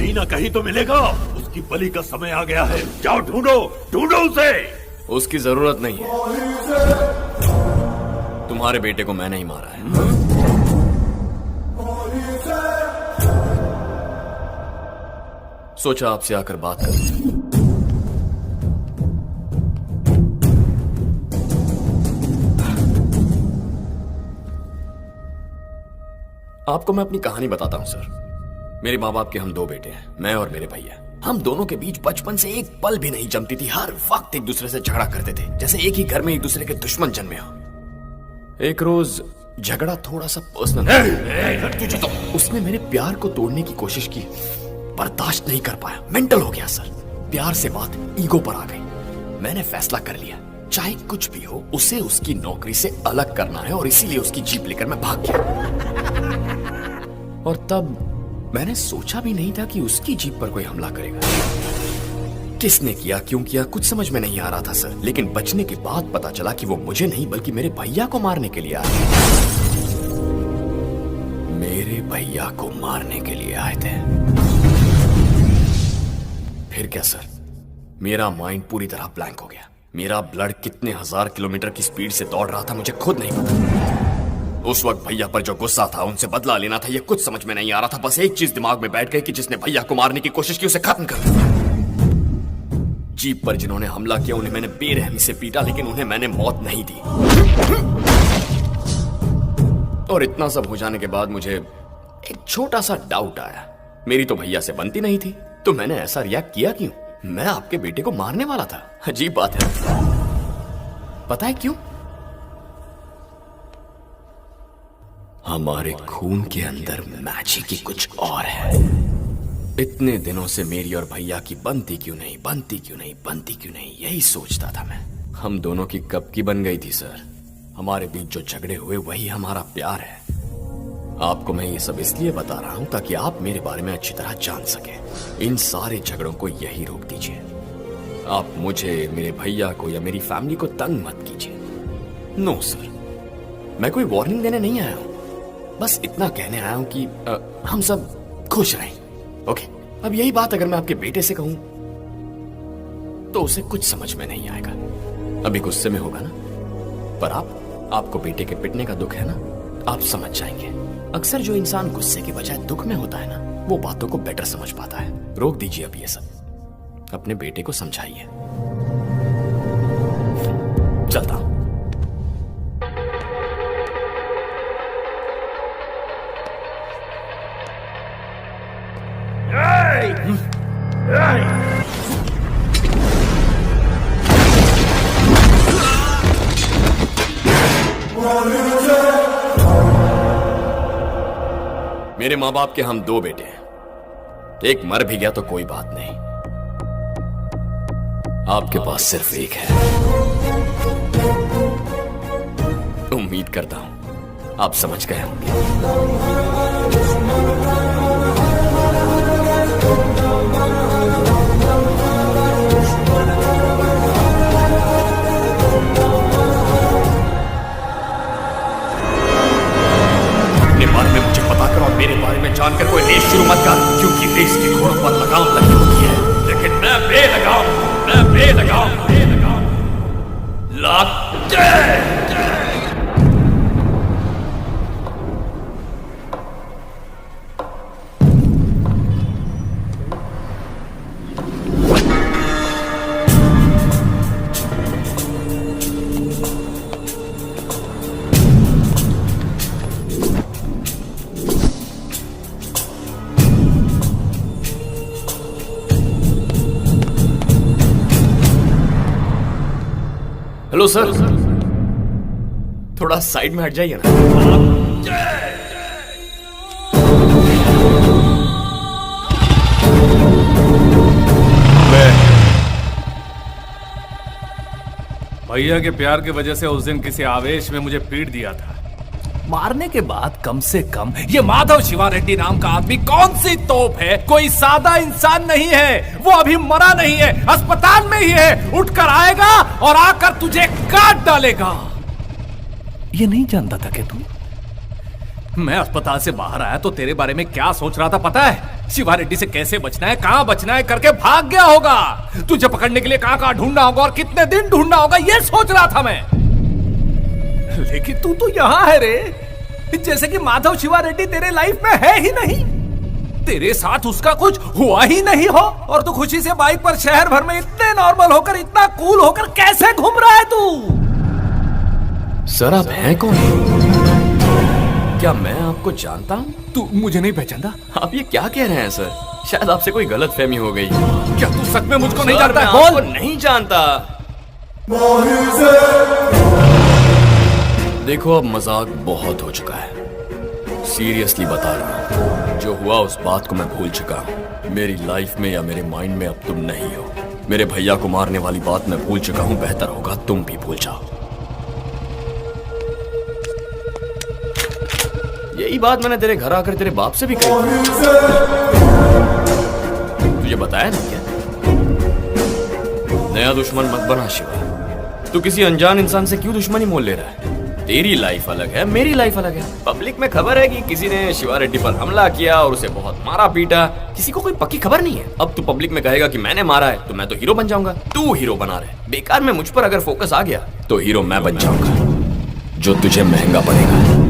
कहीं ना कहीं तो मिलेगा। उसकी बलि का समय आ गया है, जाओ ढूंढो, ढूंढो उसे। उसकी जरूरत नहीं है, तुम्हारे बेटे को मैंने ही मारा है। सोचा आपसे आकर बात करूं। आपको मैं अपनी कहानी बताता हूं सर। मेरे माँ बाप के हम दो बेटे हैं, मैं और मेरे भैया। हम दोनों के बीच बचपन से एक पल भी नहीं जमती थी। हर वक्त एक दूसरे से झगड़ा करते थे, जैसे एक ही घर में एक दूसरे के दुश्मन जन्मे हो। एक रोज झगड़ा थोड़ा सा पर्सनल, तो उसने मेरे प्यार को तोड़ने की कोशिश की। बर्दाश्त नहीं कर पाया, मेंटल हो गया सर। प्यार से बात ईगो पर आ गई। मैंने फैसला कर लिया, चाहे कुछ भी हो, उसे उसकी नौकरी से अलग करना है, और इसीलिए उसकी जीप लेकर मैं भाग गया। और तब मैंने सोचा भी नहीं था कि उसकी जीप पर कोई हमला करेगा। किसने किया, क्यों किया, कुछ समझ में नहीं आ रहा था सर। लेकिन बचने के बाद पता चला कि वो मुझे नहीं बल्कि मेरे भैया को मारने के लिए आए। मेरे भैया को मारने के लिए आए थे। फिर क्या सर, मेरा माइंड पूरी तरह ब्लैंक हो गया। मेरा ब्लड कितने हजार किलोमीटर की स्पीड से दौड़ रहा था मुझे खुद नहीं पता। उस वक्त भैया पर जो गुस्सा था, उनसे बदला लेना था, ये कुछ समझ में नहीं आ रहा था। बस एक चीज दिमाग में बैठ गई कि जिसने भैया को मारने की कोशिश की उसे खत्म कर। जीप पर जिन्होंने हमला किया उन्हें मैंने बेरहमी से पीटा, लेकिन उन्हें मैंने मौत नहीं दी। और इतना सब हो जाने के बाद मुझे एक छोटा सा डाउट आया। मेरी तो भैया से बनती नहीं थी, तो मैंने ऐसा रिएक्ट किया क्यों? मैं आपके बेटे को मारने वाला था। अजीब बात है, पता है क्यों? हमारे खून के अंदर मैजिक ही कुछ और है। इतने दिनों से मेरी और भैया की बनती क्यों नहीं, बनती क्यों नहीं, बनती क्यों नहीं, यही सोचता था मैं। हम दोनों की कब की बन गई थी सर। हमारे बीच जो झगड़े हुए वही हमारा प्यार है। आपको मैं ये सब इसलिए बता रहा हूं ताकि आप मेरे बारे में अच्छी तरह जान सके। इन सारे झगड़ों को यही रोक दीजिए। आप मुझे, मेरे भैया को या मेरी फैमिली को तंग मत कीजिए। नो सर, मैं कोई वार्निंग देने नहीं आया हूं। बस इतना कहने आया हूं कि हम सब खुश रहें। ओके, अब यही बात अगर मैं आपके बेटे से कहूं तो उसे कुछ समझ में नहीं आएगा। अभी गुस्से में होगा ना, पर आपको बेटे के पिटने का दुख है ना, आप समझ जाएंगे। अक्सर जो इंसान गुस्से की बजाय दुख में होता है ना, वो बातों को बेटर समझ पाता है। रोक दीजिए अब ये सब, अपने बेटे को समझाइए। चलता हूं। मेरे माँ बाप के हम दो बेटे हैं। एक मर भी गया तो कोई बात नहीं, आपके पास सिर्फ एक है। उम्मीद करता हूं आप समझ गए होंगे। अपने बारे में मुझे पता कर और मेरे बारे में जानकर कोई रेस शुरू मत कर, क्योंकि रेस के घोड़ों पर लगाम लगी होती है, लेकिन मैं बेलगाम हेलो सर, थोड़ा साइड में हट जाइए ना। भैया के प्यार की वजह से उस दिन किसी आवेश में मुझे पीट दिया था। मारने के बाद कम से कम ये माधव शिवा रेड्डी नाम का आदमी कौन सी तोप है, कोई सादा इंसान नहीं है। वो अभी मरा नहीं है, अस्पताल में ही है। उठकर आएगा और आकर तुझे काट डालेगा। ये नहीं जानता था कि तू। मैं अस्पताल से बाहर आया तो तेरे बारे में क्या सोच रहा था पता है? शिवा रेड्डी से कैसे बचना है, कहां बचना है करके भाग गया होगा। तुझे पकड़ने के लिए कहां कहां ढूंढना होगा और कितने दिन ढूंढना होगा, ये सोच रहा था मैं। लेकिन तू तो यहां है रे, जैसे कि माधव शिवा रेड्डी तेरे लाइफ में है ही नहीं, तेरे साथ उसका कुछ हुआ ही नहीं हो, और तू खुशी से बाइक पर शहर भर में इतने नॉर्मल होकर, इतना कूल होकर कैसे घूम रहा है तू? सर आप हैं कौन? क्या मैं आपको जानता हूं? तू मुझे नहीं पहचानता? आप ये क्या कह रहे हैं सर? शायद आपसे कोई गलतफहमी हो गई। क्या तू सच में मुझको नहीं सर, जानता मैं है? आपको बोल। नहीं जानता। देखो अब मजाक बहुत हो चुका है, सीरियसली बता रहा हूं, जो हुआ उस बात को मैं भूल चुका हूं। मेरी लाइफ में या मेरे माइंड में अब तुम नहीं हो। मेरे भैया को मारने वाली बात मैं भूल चुका हूं, बेहतर होगा तुम भी भूल जाओ। यही बात मैंने तेरे घर आकर तेरे बाप से भी कही थी। तुझे बताया नहीं क्या? नया दुश्मन मत बना शिवा। तू किसी अनजान इंसान से क्यों दुश्मनी मोल ले रहा है? तेरी लाइफ अलग है, मेरी लाइफ अलग है। पब्लिक में खबर है कि किसी ने शिवा रेड्डी पर हमला किया और उसे बहुत मारा पीटा। किसी को कोई पक्की खबर नहीं है। अब तू पब्लिक में कहेगा कि मैंने मारा है तो मैं तो हीरो बन जाऊंगा। तू हीरो बना रहे, बेकार में मुझ पर अगर फोकस आ गया तो हीरो मैं बन जाऊंगा, जो तुझे महंगा पड़ेगा।